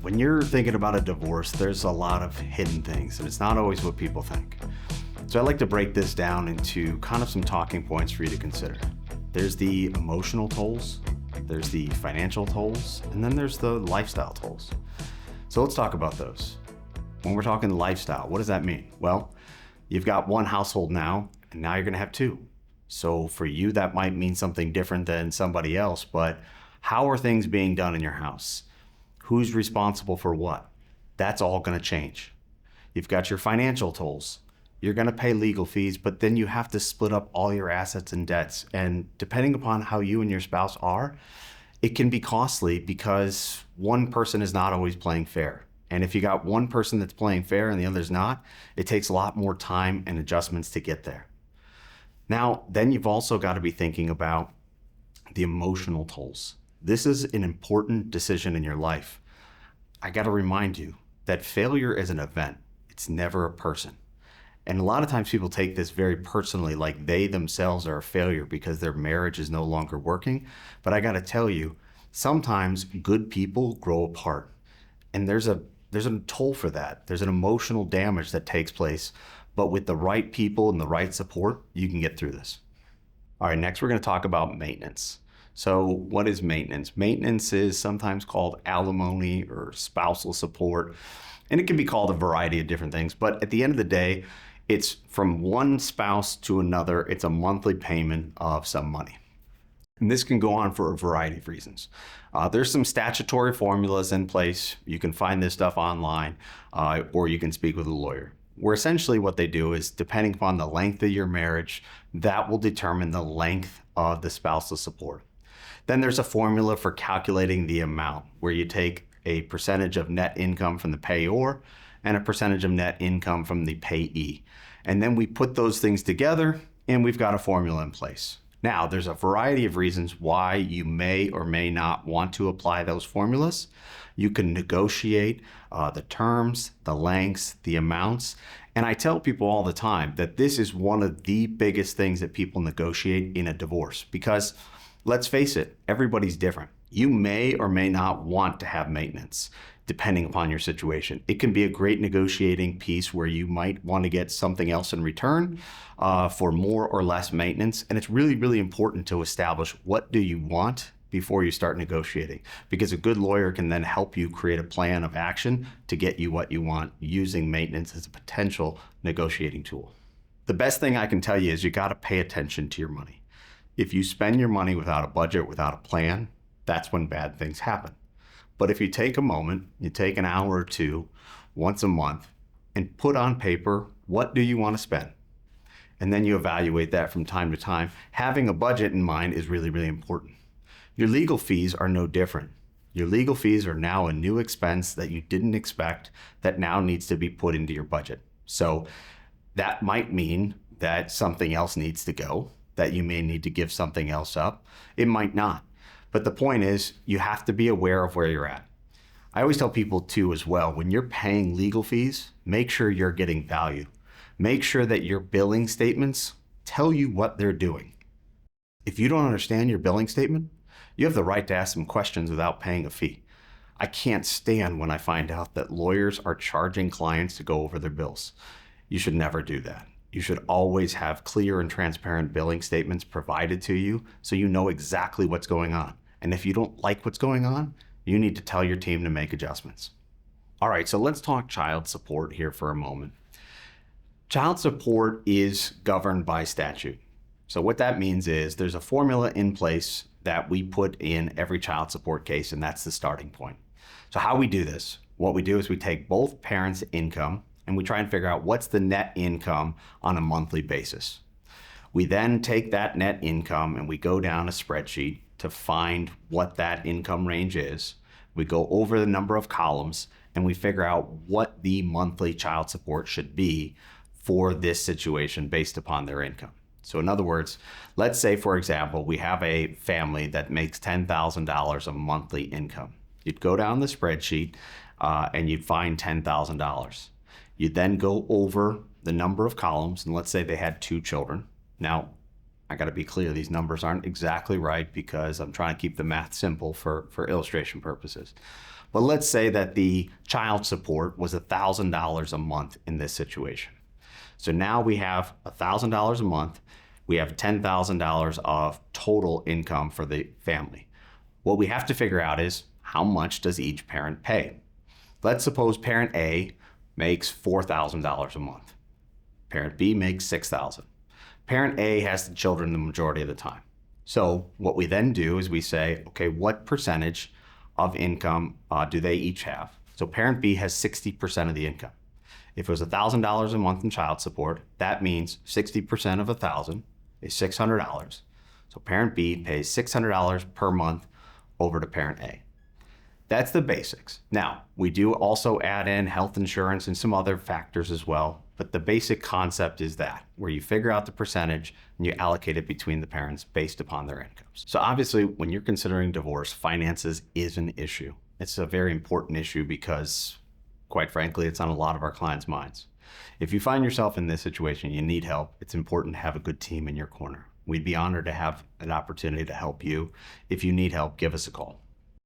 When you're thinking about a divorce, there's a lot of hidden things, and it's not always what people think. So I like to break this down into kind of some talking points for you to consider. There's the emotional tolls, there's the financial tolls, and then there's the lifestyle tolls. So let's talk about those. When we're talking lifestyle, what does that mean? Well, you've got one household now, and now you're gonna have two. So for you, that might mean something different than somebody else, but how are things being done in your house? Who's responsible for what? That's all gonna change. You've got your financial tolls. You're gonna pay legal fees, but then you have to split up all your assets and debts. And depending upon how you and your spouse are, it can be costly because one person is not always playing fair. And if you got one person that's playing fair and the other's not, it takes a lot more time and adjustments to get there. Now, then you've also got to be thinking about the emotional tolls. This is an important decision in your life. I got to remind you that failure is an event. It's never a person. And a lot of times people take this very personally, like they themselves are a failure because their marriage is no longer working. But I got to tell you, sometimes good people grow apart. And there's a toll for that. There's an emotional damage that takes place. But with the right people and the right support, you can get through this. All right, next we're going to talk about maintenance. So what is maintenance? Maintenance is sometimes called alimony or spousal support, and it can be called a variety of different things. But at the end of the day, it's from one spouse to another. It's a monthly payment of some money. And this can go on for a variety of reasons. There's some statutory formulas in place. You can find this stuff online, or you can speak with a lawyer. Where essentially what they do is, depending upon the length of your marriage, that will determine the length of the spousal support. Then there's a formula for calculating the amount, where you take a percentage of net income from the payor and a percentage of net income from the payee. And then we put those things together and we've got a formula in place. Now, there's a variety of reasons why you may or may not want to apply those formulas. You can negotiate the terms, the lengths, the amounts. And I tell people all the time that this is one of the biggest things that people negotiate in a divorce, because let's face it, everybody's different. You may or may not want to have maintenance, depending upon your situation. It can be a great negotiating piece where you might want to get something else in return for more or less maintenance. And it's really, really important to establish what do you want before you start negotiating, because a good lawyer can then help you create a plan of action to get you what you want, using maintenance as a potential negotiating tool. The best thing I can tell you is you got to pay attention to your money. If you spend your money without a budget, without a plan, that's when bad things happen. But if you take a moment, you take an hour or two once a month and put on paper, what do you want to spend? And then you evaluate that from time to time. Having a budget in mind is really, really important. Your legal fees are no different. Your legal fees are now a new expense that you didn't expect that now needs to be put into your budget. So that might mean that something else needs to go, that you may need to give something else up. It might not. But the point is, you have to be aware of where you're at. I always tell people too as well, when you're paying legal fees, make sure you're getting value. Make sure that your billing statements tell you what they're doing. If you don't understand your billing statement, you have the right to ask some questions without paying a fee. I can't stand when I find out that lawyers are charging clients to go over their bills. You should never do that. You should always have clear and transparent billing statements provided to you so you know exactly what's going on. And if you don't like what's going on, you need to tell your team to make adjustments. All right, so let's talk child support here for a moment. Child support is governed by statute. So what that means is there's a formula in place that we put in every child support case, and that's the starting point. So how we do this, what we do is we take both parents' income and we try and figure out what's the net income on a monthly basis. We then take that net income and we go down a spreadsheet to find what that income range is. We go over the number of columns and we figure out what the monthly child support should be for this situation based upon their income. So in other words, let's say, for example, we have a family that makes $10,000 of monthly income. You'd go down the spreadsheet and you'd find $10,000. You then go over the number of columns, and let's say they had 2 children. Now, I got to be clear, these numbers aren't exactly right because I'm trying to keep the math simple for illustration purposes. But let's say that the child support was $1,000 a month in this situation. So now we have $1,000 a month. We have $10,000 of total income for the family. What we have to figure out is how much does each parent pay? Let's suppose parent A makes $4,000 a month. Parent B makes $6,000. Parent A has the children the majority of the time. So what we then do is we say, okay, what percentage of income do they each have? So parent B has 60% of the income. If it was $1,000 a month in child support, that means 60% of 1,000 is $600. So parent B pays $600 per month over to parent A. That's the basics. Now, we do also add in health insurance and some other factors as well, but the basic concept is that, where you figure out the percentage and you allocate it between the parents based upon their incomes. So obviously, when you're considering divorce, finances is an issue. It's a very important issue because, quite frankly, it's on a lot of our clients' minds. If you find yourself in this situation, you need help, it's important to have a good team in your corner. We'd be honored to have an opportunity to help you. If you need help, give us a call.